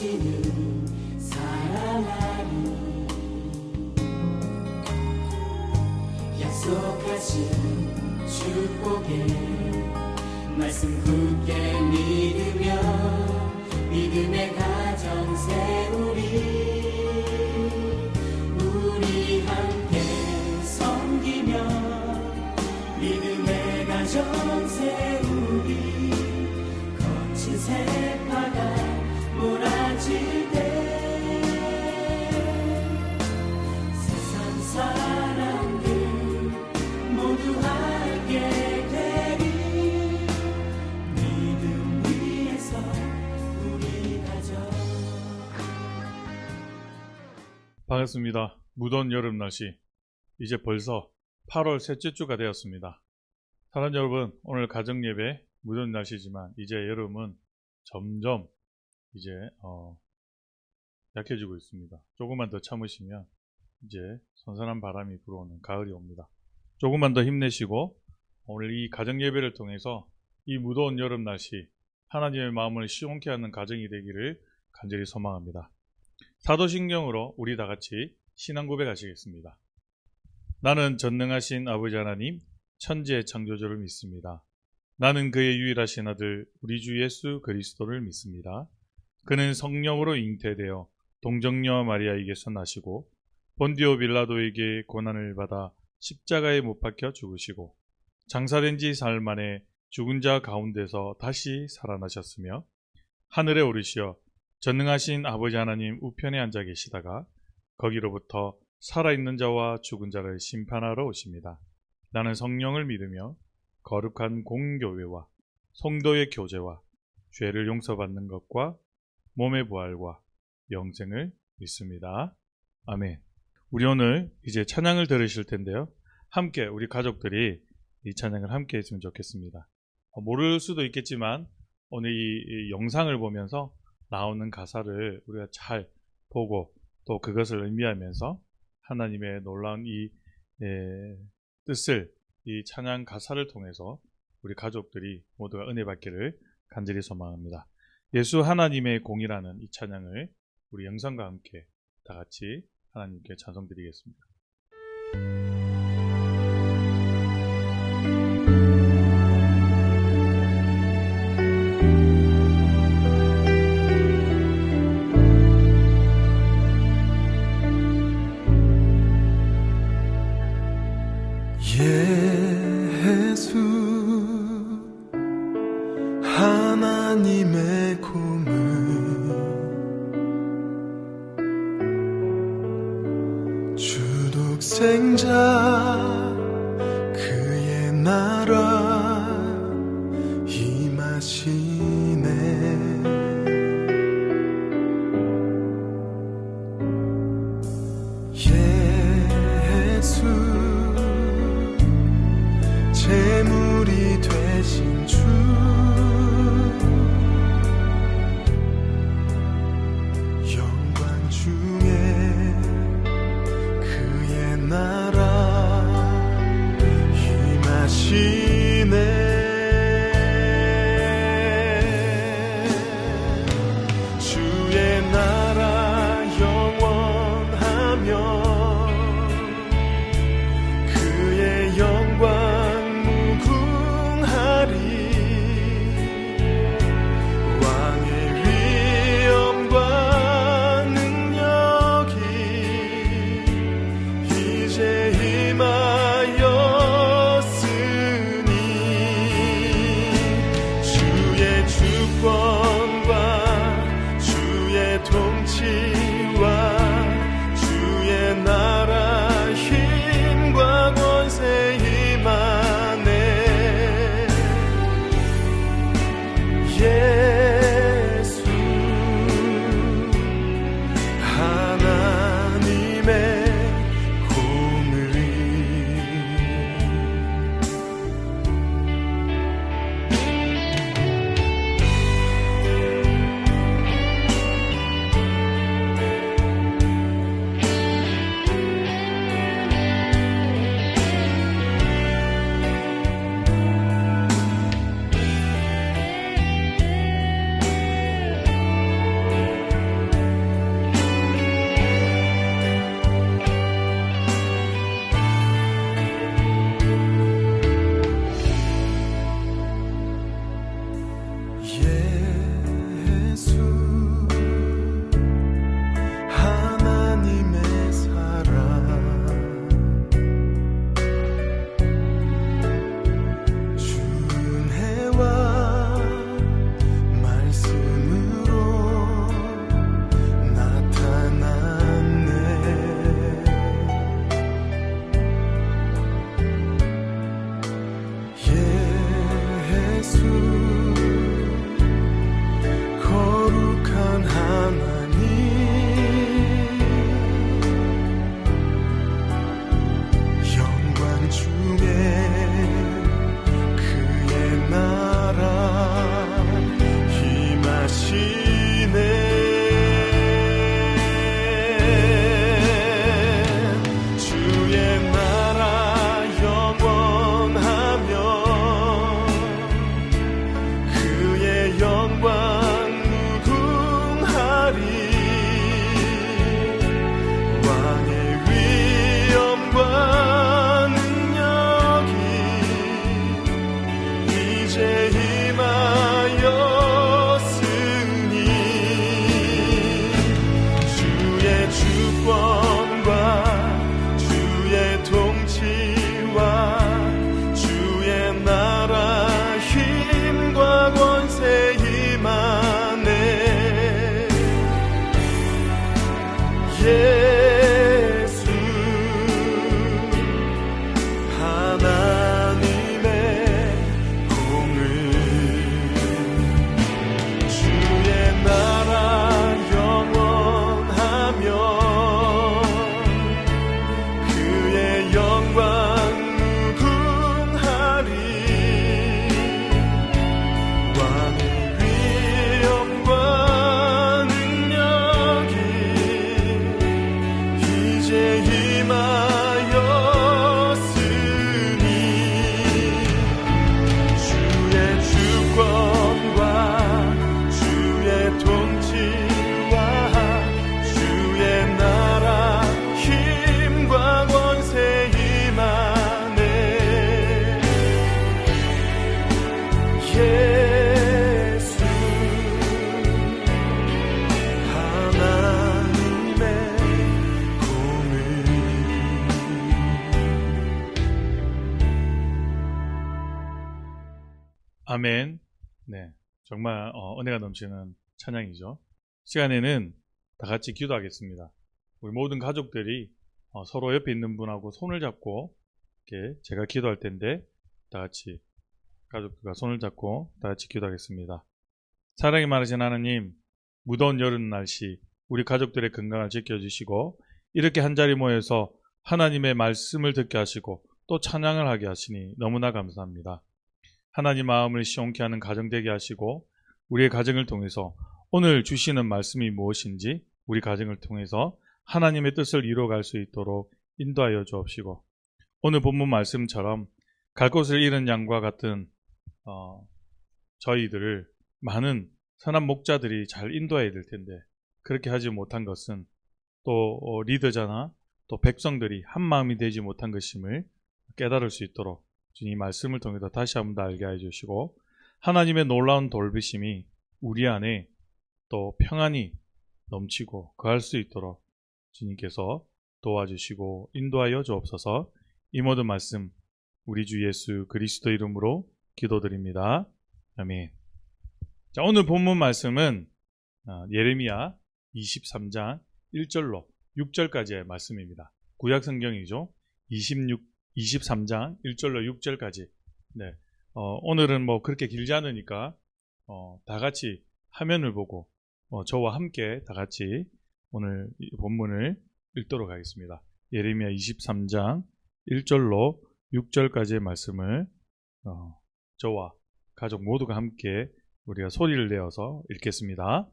다시는 살아나리. 약속하신 축복의 말씀 굳게 믿으며 믿음의 가정 세우리. 우리 함께 섬기며 믿음의 가정 세우리. 거친 세파가 몰아칠 때 세상 사람들 모두 알게 되리. 믿음 위에서 우리 가정. 반갑습니다. 무더운 여름 날씨, 이제 벌써 8월 셋째 주가 되었습니다. 사랑하는 여러분, 오늘 가정예배 무더운 날씨지만 이제 여름은 점점 이제 약해지고 있습니다. 조금만 더 참으시면 이제 선선한 바람이 불어오는 가을이 옵니다. 조금만 더 힘내시고 오늘 이 가정예배를 통해서 이 무더운 여름 날씨 하나님의 마음을 시원케 하는 가정이 되기를 간절히 소망합니다. 사도신경으로 우리 다같이 신앙 고백하시겠습니다. 나는 전능하신 아버지 하나님 천지의 창조주를 믿습니다. 나는 그의 유일하신 아들 우리 주 예수 그리스도를 믿습니다. 그는 성령으로 잉태되어 동정녀 마리아에게서 나시고 본디오 빌라도에게 고난을 받아 십자가에 못 박혀 죽으시고 장사된 지 사흘 만에 죽은 자 가운데서 다시 살아나셨으며 하늘에 오르시어 전능하신 아버지 하나님 우편에 앉아 계시다가 거기로부터 살아있는 자와 죽은 자를 심판하러 오십니다. 나는 성령을 믿으며 거룩한 공교회와 성도의 교제와 죄를 용서받는 것과 몸의 부활과 영생을 믿습니다. 아멘. 우리 오늘 이제 찬양을 들으실 텐데요. 함께 우리 가족들이 이 찬양을 함께 했으면 좋겠습니다. 모를 수도 있겠지만 오늘 이 영상을 보면서 나오는 가사를 우리가 잘 보고 또 그것을 의미하면서 하나님의 놀라운 이 뜻을 이 찬양 가사를 통해서 우리 가족들이 모두가 은혜 받기를 간절히 소망합니다. 예수 하나님의 공이라는 이 찬양을 우리 영상과 함께 다 같이 하나님께 찬송드리겠습니다. 예수 하나님의 공을 주독생자 그의 나라 임하시네. 예수 재물이 되신 주 영광 중에 그의 나라 임하시네. 주의 나라 영원하며 아멘. 네, 정말 은혜가 넘치는 찬양이죠. 시간에는 다 같이 기도하겠습니다. 우리 모든 가족들이 서로 옆에 있는 분하고 손을 잡고 이렇게 제가 기도할 텐데 다 같이 가족들과 손을 잡고 다 같이 기도하겠습니다. 사랑이 많으신 하나님, 무더운 여름 날씨 우리 가족들의 건강을 지켜주시고 이렇게 한자리 모여서 하나님의 말씀을 듣게 하시고 또 찬양을 하게 하시니 너무나 감사합니다. 하나님 마음을 시원케 하는 가정 되게 하시고 우리의 가정을 통해서 오늘 주시는 말씀이 무엇인지 우리 가정을 통해서 하나님의 뜻을 이루어갈 수 있도록 인도하여 주옵시고 오늘 본문 말씀처럼 갈 곳을 잃은 양과 같은 저희들을 많은 선한 목자들이 잘 인도해야 될 텐데 그렇게 하지 못한 것은 또 리더자나 또 백성들이 한 마음이 되지 못한 것임을 깨달을 수 있도록 주님 말씀을 통해서 다시 한번 더 알게 해주시고 하나님의 놀라운 돌보심이 우리 안에 또 평안이 넘치고 거할 수 있도록 주님께서 도와주시고 인도하여 주옵소서. 이 모든 말씀 우리 주 예수 그리스도 이름으로 기도드립니다. 아멘. 자, 오늘 본문 말씀은 예레미야 23장 1절로 6절까지의 말씀입니다. 구약 성경이죠. 23장 1절로 6절까지. 네. 오늘은 뭐 그렇게 길지 않으니까 다 같이 화면을 보고 저와 함께 다 같이 오늘 이 본문을 읽도록 하겠습니다. 예레미야 23장 1절로 6절까지의 말씀을 저와 가족 모두가 함께 우리가 소리를 내어서 읽겠습니다.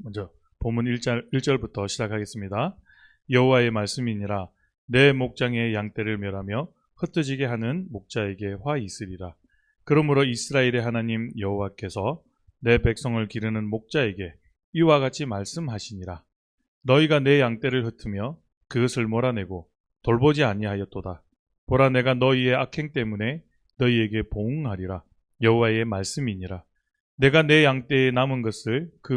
먼저 본문 1절부터 시작하겠습니다. 여호와의 말씀이니라. 내 목장의 양떼를 멸하며 흩어지게 하는 목자에게 화 있으리라. 그러므로 이스라엘의 하나님 여호와께서 내 백성을 기르는 목자에게 이와 같이 말씀하시니라. 너희가 내 양떼를 흩으며 그것을 몰아내고 돌보지 아니하였도다. 보라, 내가 너희의 악행 때문에 너희에게 보응하리라. 여호와의 말씀이니라. 내가 내 양떼에 남은 것을 그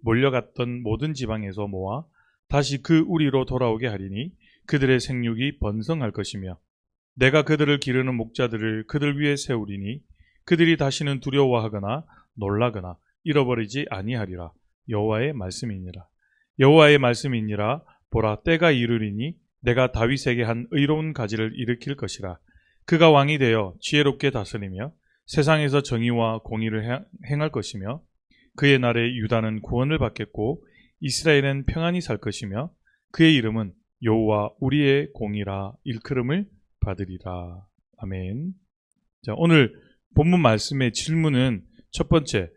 몰려갔던 모든 지방에서 모아 다시 그 우리로 돌아오게 하리니 그들의 생육이 번성할 것이며 내가 그들을 기르는 목자들을 그들 위에 세우리니 그들이 다시는 두려워하거나 놀라거나 잃어버리지 아니하리라. 여호와의 말씀이니라. 여호와의 말씀이니라. 보라, 때가 이르리니 내가 다윗에게 한 의로운 가지를 일으킬 것이라. 그가 왕이 되어 지혜롭게 다스리며 세상에서 정의와 공의를 행할 것이며 그의 날에 유다는 구원을 받겠고 이스라엘은 평안히 살 것이며 그의 이름은 여호와 우리의 공이라 일컬음을 받으리라. 아멘. 자, 오늘 본문 말씀의 질문은 첫 번째,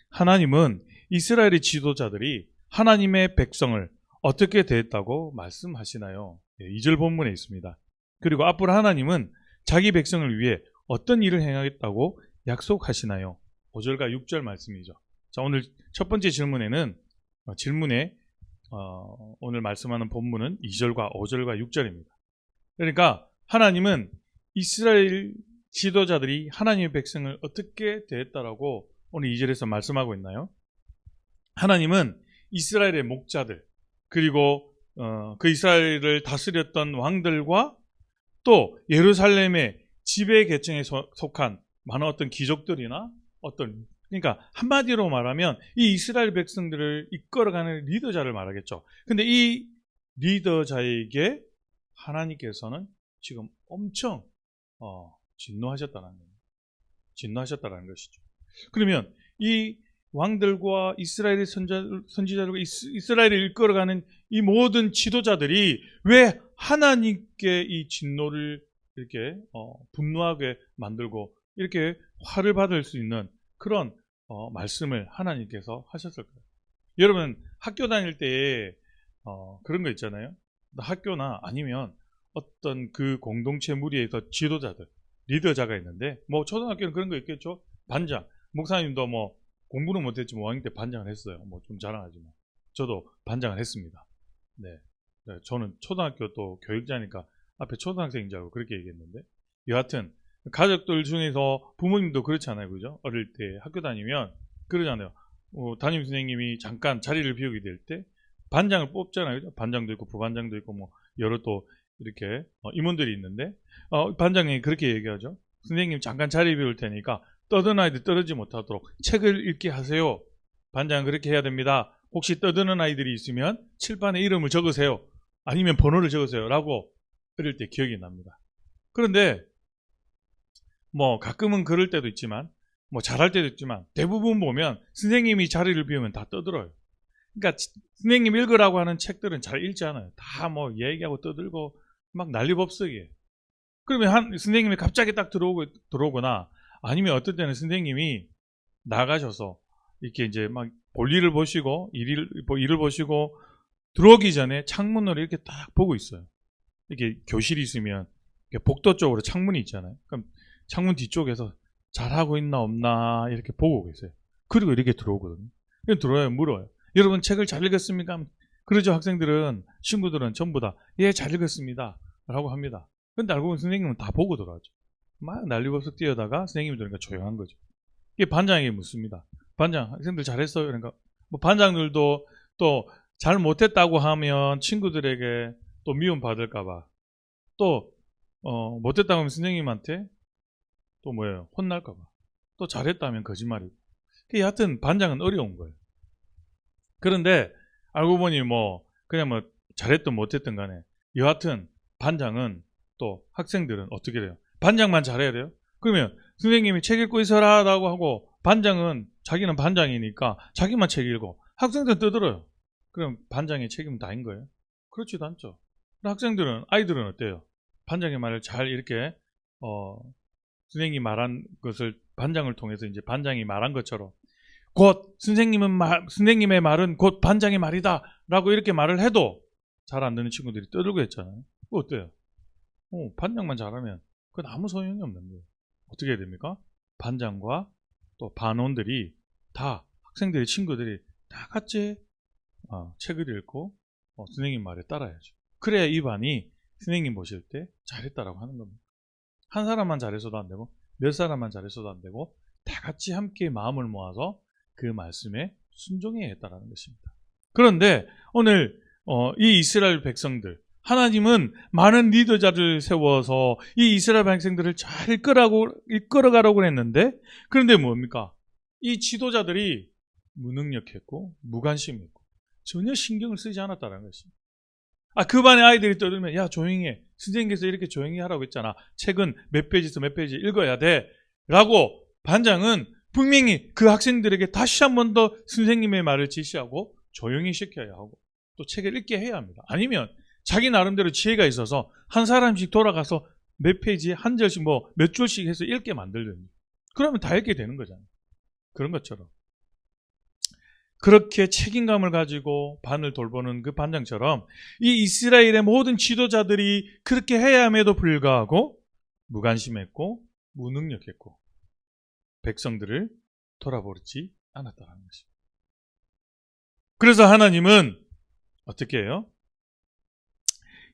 하나님은 이스라엘의 지도자들이 하나님의 백성을 어떻게 대했다고 말씀하시나요? 2절 본문에 있습니다. 그리고 앞으로 하나님은 자기 백성을 위해 어떤 일을 행하겠다고 약속하시나요? 5절과 6절 말씀이죠. 자, 오늘 첫 번째 질문에 오늘 말씀하는 본문은 2절과 5절과 6절입니다. 그러니까 하나님은 이스라엘 지도자들이 하나님의 백성을 어떻게 대했다라고 오늘 2절에서 말씀하고 있나요? 하나님은 이스라엘의 목자들 그리고 그 이스라엘을 다스렸던 왕들과 또 예루살렘의 지배 계층에 속한 많은 어떤 귀족들이나 그러니까 한마디로 말하면 이 이스라엘 백성들을 이끌어가는 리더자를 말하겠죠. 근데 이 리더자에게 하나님께서는 지금 엄청 진노하셨다는 것이죠. 그러면 이 왕들과 이스라엘의 선지자들과 이스라엘을 이끌어가는 이 모든 지도자들이 왜 하나님께 이 진노를 이렇게 분노하게 만들고 이렇게 화를 받을 수 있는 그런 말씀을 하나님께서 하셨을까요? 여러분 학교 다닐 때에 그런 거 있잖아요. 학교나 아니면 어떤 그 공동체 무리에서 지도자들, 리더자가 있는데, 뭐 초등학교는 그런 거 있겠죠. 반장, 목사님도 뭐 공부는 못했지 뭐 5학년 때 반장을 했어요. 뭐 좀 자랑하지만 저도 반장을 했습니다. 네, 저는 초등학교 또 교육자니까 앞에 초등학생인 줄 알고 그렇게 얘기했는데, 여하튼 가족들 중에서 부모님도 그렇잖아요, 그죠? 어릴 때 학교 다니면 그러잖아요. 담임 선생님이 잠깐 자리를 비우게 될 때 반장을 뽑잖아요, 그죠? 반장도 있고 부반장도 있고 뭐 여러 또 이렇게 임원들이 있는데, 반장이 그렇게 얘기하죠. 선생님 잠깐 자리 비울 테니까 떠드는 아이들 떨어지지 못하도록 책을 읽게 하세요. 반장은 그렇게 해야 됩니다. 혹시 떠드는 아이들이 있으면 칠판에 이름을 적으세요. 아니면 번호를 적으세요. 라고 어릴 때 기억이 납니다. 그런데 뭐 가끔은 그럴 때도 있지만, 뭐 잘할 때도 있지만, 대부분 보면 선생님이 자리를 비우면 다 떠들어요. 그러니까 선생님 읽으라고 하는 책들은 잘 읽지 않아요. 다 뭐 얘기하고 떠들고 막 난리법석이에요. 그러면 선생님이 갑자기 딱 들어오거나, 아니면 어떨 때는 선생님이 나가셔서 이렇게 이제 막 볼일을 보시고 일을 보시고 들어오기 전에 창문으로 이렇게 딱 보고 있어요. 이렇게 교실이 있으면 이렇게 복도 쪽으로 창문이 있잖아요. 그럼 창문 뒤쪽에서 잘하고 있나 없나 이렇게 보고 계세요. 그리고 이렇게 들어오거든요. 들어와요, 물어요. 여러분 책을 잘 읽었습니까? 그러죠. 학생들은, 친구들은 전부 다 예, 잘 읽었습니다 라고 합니다. 근데 알고 보면 선생님은 다 보고 들어가죠. 막 난리법석 뛰어다가 선생님이 들으니까 조용한 거죠. 이게 반장에게 묻습니다. 반장, 학생들 잘했어요? 그러니까 뭐 반장들도 또 잘 못했다고 하면 친구들에게 또 미움 받을까봐, 또 못했다고 하면 선생님한테 또 뭐예요? 혼날까봐, 또 잘했다면 거짓말이고. 여하튼 반장은 어려운 거예요. 그런데 알고 보니 뭐 그냥 뭐 잘했든 못했든 간에 여하튼 반장은, 또 학생들은 어떻게 돼요? 반장만 잘해야 돼요? 그러면 선생님이 책 읽고 있어라 라고 하고, 반장은 자기는 반장이니까 자기만 책 읽고 학생들은 떠들어요. 그럼 반장의 책임은 다인 거예요? 그렇지도 않죠. 학생들은, 아이들은 어때요? 반장의 말을 잘 이렇게 선생님이 말한 것을 반장을 통해서 이제 반장이 말한 것처럼 곧 선생님의 말은 곧 반장의 말이다 라고 이렇게 말을 해도 잘 안 듣는 친구들이 떠들고 했잖아요. 그거 어때요? 반장만 잘하면 그건 아무 소용이 없는 거예요. 어떻게 해야 됩니까? 반장과 또 반원들이 다, 학생들의 친구들이 다 같이 책을 읽고 선생님 말에 따라야죠. 그래야 이 반이 선생님 보실 때 잘했다라고 하는 겁니다. 한 사람만 잘해서도 안 되고 몇 사람만 잘해서도 안 되고 다 같이 함께 마음을 모아서 그 말씀에 순종해야 했다라는 것입니다. 그런데 오늘 이 이스라엘 백성들, 하나님은 많은 리더자를 세워서 이 이스라엘 백성들을 잘 이끌어가라고 했는데, 그런데 뭡니까? 이 지도자들이 무능력했고 무관심했고 전혀 신경을 쓰지 않았다는 것입니다. 그 반의 아이들이 떠들면 야 조용히 해, 선생님께서 이렇게 조용히 하라고 했잖아, 책은 몇 페이지에서 몇 페이지 읽어야 돼 라고 반장은 분명히 그 학생들에게 다시 한 번 더 선생님의 말을 지시하고 조용히 시켜야 하고 또 책을 읽게 해야 합니다. 아니면 자기 나름대로 지혜가 있어서 한 사람씩 돌아가서 몇 페이지에 한 절씩 뭐 몇 줄씩 해서 읽게 만들든지, 그러면 다 읽게 되는 거잖아요. 그런 것처럼 그렇게 책임감을 가지고 반을 돌보는 그 반장처럼 이 이스라엘의 모든 지도자들이 그렇게 해야 함에도 불구하고 무관심했고 무능력했고 백성들을 돌아보지 않았다는 것입니다. 그래서 하나님은 어떻게 해요?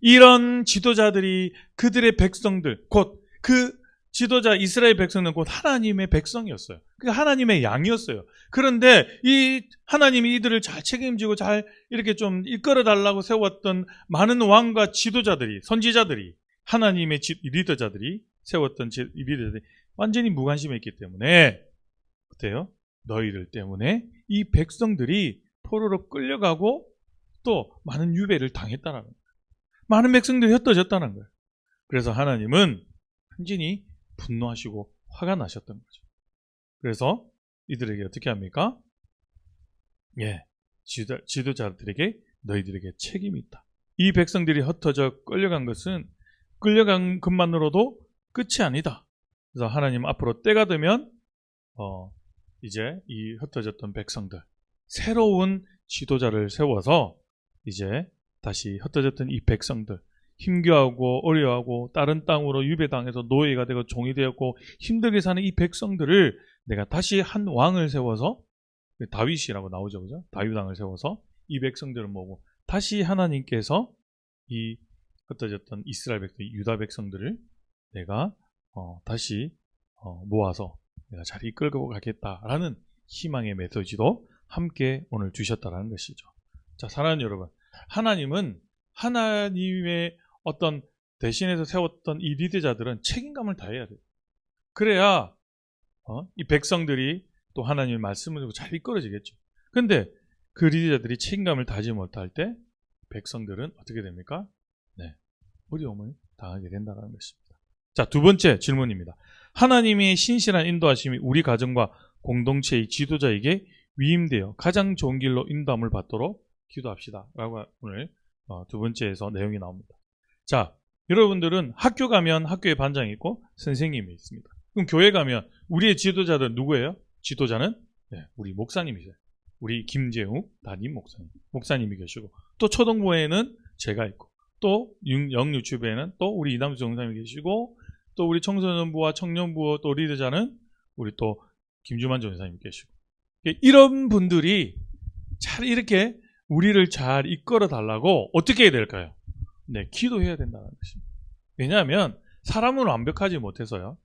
이런 지도자들이 그들의 백성들, 곧 그 지도자 이스라엘 백성은 곧 하나님의 백성이었어요. 그 하나님의 양이었어요. 그런데 이 하나님이 이들을 잘 책임지고 잘 이렇게 좀 이끌어 달라고 세웠던 많은 왕과 지도자들이, 선지자들이, 하나님의 리더자들이 세웠던 리더자들이 완전히 무관심했기 때문에 어때요? 너희들 때문에 이 백성들이 포로로 끌려가고 또 많은 유배를 당했다는 거예요. 많은 백성들이 흩어졌다는 거예요. 그래서 하나님은 완전히 분노하시고 화가 나셨던 거죠. 그래서 이들에게 어떻게 합니까? 지도자들에게 너희들에게 책임이 있다. 이 백성들이 흩어져 끌려간 것만으로도 끝이 아니다. 그래서 하나님 앞으로 때가 되면 이제 이 흩어졌던 백성들, 새로운 지도자를 세워서 이제 다시 흩어졌던 이 백성들, 힘겨워하고 어려워하고 다른 땅으로 유배당해서 노예가 되고 종이 되었고 힘들게 사는 이 백성들을 내가 다시 한 왕을 세워서, 다윗이라고 나오죠, 그죠? 다윗 왕을 세워서 이 백성들을 모으고 다시 하나님께서 이 흩어졌던 이스라엘 백성, 유다 백성들을 내가 다시 모아서 내가 잘 이끌고 가겠다라는 희망의 메시지도 함께 오늘 주셨다라는 것이죠. 자, 사랑하는 여러분, 하나님은 하나님의 어떤 대신해서 세웠던 이 리더자들은 책임감을 다해야 돼요. 그래야 이 백성들이 또 하나님의 말씀을 듣고 잘 이끌어지겠죠. 근데 그 리더자들이 책임감을 다하지 못할 때 백성들은 어떻게 됩니까? 네, 어려움을 당하게 된다는 것입니다. 자, 두 번째 질문입니다. 하나님의 신실한 인도하심이 우리 가정과 공동체의 지도자에게 위임되어 가장 좋은 길로 인도함을 받도록 기도합시다 라고 오늘 두 번째에서 내용이 나옵니다. 자, 여러분들은 학교 가면 학교에 반장이 있고 선생님이 있습니다. 그럼 교회 가면 우리의 지도자들은 누구예요? 지도자는 우리 목사님이세요. 우리 김재욱 담임 목사님이 계시고, 또 초등부에는 제가 있고, 또 영유치부에는 또 우리 이담수 정사님이 계시고, 또 우리 청소년부와 청년부 또 리더자는 우리 또 김주만 전사님이 계시고, 이런 분들이 잘 이렇게 우리를 잘 이끌어 달라고 어떻게 해야 될까요? 네, 기도해야 된다는 것입니다. 왜냐하면 사람은 완벽하지 못해서요,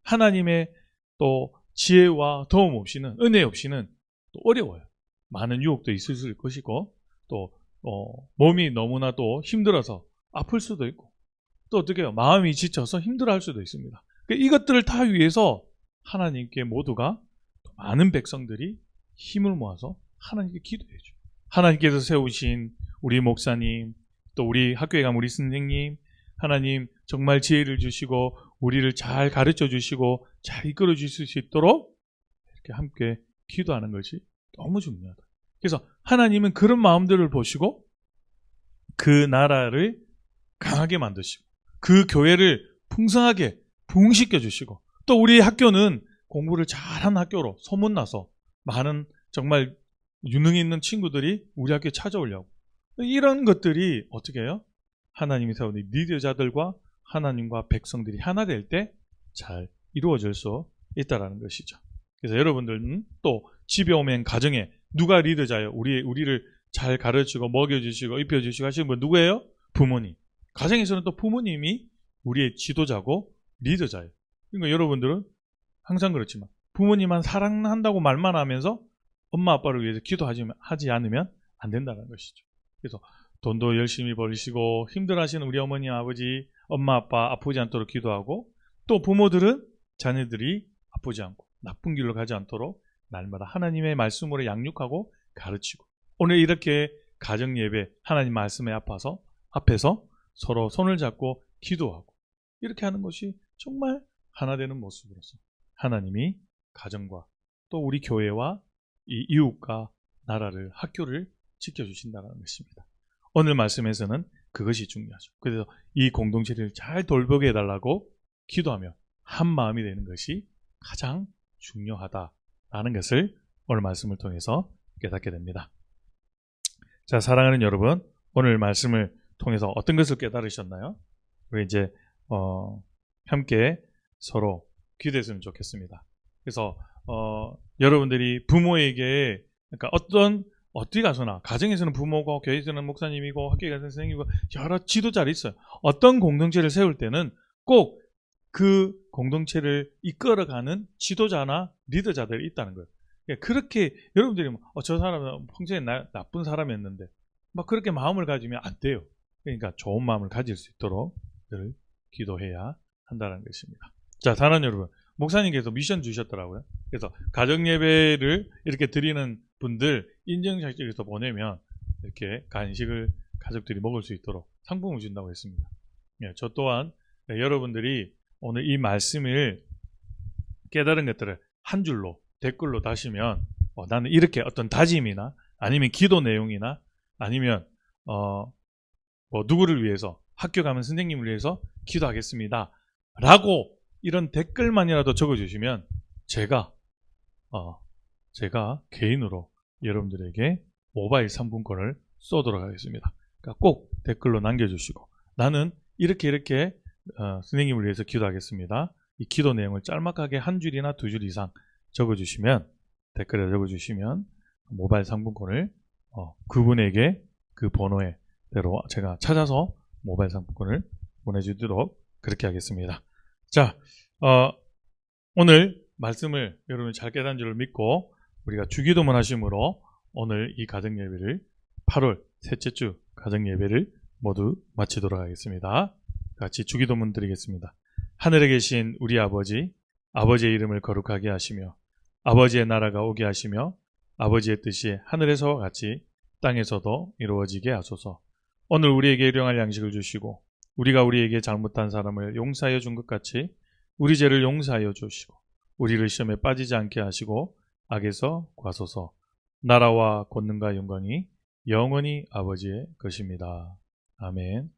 하나님의 또 지혜와 도움 없이는, 은혜 없이는 또 어려워요. 많은 유혹도 있을 수 있을 것이고, 또 몸이 너무나 또 힘들어서 아플 수도 있고, 또 어떻게 해요? 마음이 지쳐서 힘들어할 수도 있습니다. 이것들을 다 위해서 하나님께 모두가, 많은 백성들이 힘을 모아서 하나님께 기도해야죠. 하나님께서 세우신 우리 목사님, 또 우리 학교에 가면 우리 선생님, 하나님 정말 지혜를 주시고 우리를 잘 가르쳐 주시고 잘 이끌어 주실 수 있도록 이렇게 함께 기도하는 것이 너무 중요하다. 그래서 하나님은 그런 마음들을 보시고 그 나라를 강하게 만드시고 그 교회를 풍성하게 부흥시켜 주시고, 또 우리 학교는 공부를 잘한 학교로 소문나서 많은 정말 유능 있는 친구들이 우리 학교에 찾아오려고, 이런 것들이 어떻게 해요? 하나님이 세운 리더자들과 하나님과 백성들이 하나 될 때 잘 이루어질 수 있다는 것이죠. 그래서 여러분들은 또 집에 오면 가정에 누가 리더자예요? 우리를 잘 가르치고 먹여주시고 입혀주시고 하시는 분 누구예요? 부모님. 가정에서는 또 부모님이 우리의 지도자고 리더자예요. 그러니까 여러분들은 항상 그렇지만 부모님만 사랑한다고 말만 하면서 엄마 아빠를 위해서 기도하지 않으면 안 된다는 것이죠. 그래서 돈도 열심히 벌시고 힘들어하시는 우리 어머니 아버지 엄마 아빠 아프지 않도록 기도하고, 또 부모들은 자녀들이 아프지 않고 나쁜 길로 가지 않도록 날마다 하나님의 말씀으로 양육하고 가르치고, 오늘 이렇게 가정 예배 하나님 말씀에 앞에서 서로 손을 잡고 기도하고 이렇게 하는 것이 정말 하나 되는 모습으로서 하나님이 가정과 또 우리 교회와 이 이웃과 나라를, 학교를 지켜주신다는 것입니다. 오늘 말씀에서는 그것이 중요하죠. 그래서 이 공동체를 잘 돌보게 해달라고 기도하며 한 마음이 되는 것이 가장 중요하다라는 것을 오늘 말씀을 통해서 깨닫게 됩니다. 자, 사랑하는 여러분, 오늘 말씀을 통해서 어떤 것을 깨달으셨나요? 우리 이제 함께 서로 기도했으면 좋겠습니다. 그래서 여러분들이 부모에게, 그러니까 어디 가서나 가정에서는 부모고 교회에서는 목사님이고 학교에 가서는 선생님이고 여러 지도자들이 있어요. 어떤 공동체를 세울 때는 꼭 그 공동체를 이끌어가는 지도자나 리더자들이 있다는 거예요. 그렇게 여러분들이 저 사람은 평소에 나쁜 사람이었는데 막 그렇게 마음을 가지면 안 돼요. 그러니까 좋은 마음을 가질 수 있도록 늘 기도해야 한다는 것입니다. 자, 사랑하는 여러분, 목사님께서 미션 주셨더라고요. 그래서 가정 예배를 이렇게 드리는 분들 인증샷찍어서 보내면 이렇게 간식을 가족들이 먹을 수 있도록 상품을 준다고 했습니다. 저 또한 여러분들이 오늘 이 말씀을 깨달은 것들을 한 줄로 댓글로 다시면 나는 이렇게 어떤 다짐이나 아니면 기도 내용이나 아니면 뭐 누구를 위해서, 학교 가면 선생님을 위해서 기도하겠습니다 라고 이런 댓글만이라도 적어주시면 제가 개인으로 여러분들에게 모바일 상품권을 쏘도록 하겠습니다. 그러니까 꼭 댓글로 남겨주시고 나는 이렇게 선생님을 위해서 기도하겠습니다. 이 기도 내용을 짤막하게 한 줄이나 두 줄 이상 적어주시면 댓글에 적어주시면 모바일 상품권을 그분에게 그 번호대로 제가 찾아서 모바일 상품권을 보내주도록 그렇게 하겠습니다. 자, 오늘 말씀을 여러분이 잘 깨달은 줄을 믿고 우리가 주기도문 하심으로 오늘 이 가정예배를 8월 셋째 주 가정예배를 모두 마치도록 하겠습니다. 같이 주기도문 드리겠습니다. 하늘에 계신 우리 아버지, 아버지의 이름을 거룩하게 하시며 아버지의 나라가 오게 하시며 아버지의 뜻이 하늘에서와 같이 땅에서도 이루어지게 하소서. 오늘 우리에게 일용할 양식을 주시고 우리가 우리에게 잘못한 사람을 용서하여 준 것 같이 우리 죄를 용서하여 주시고 우리를 시험에 빠지지 않게 하시고 악에서 구하소서. 나라와 권능과 영광이 영원히 아버지의 것입니다. 아멘.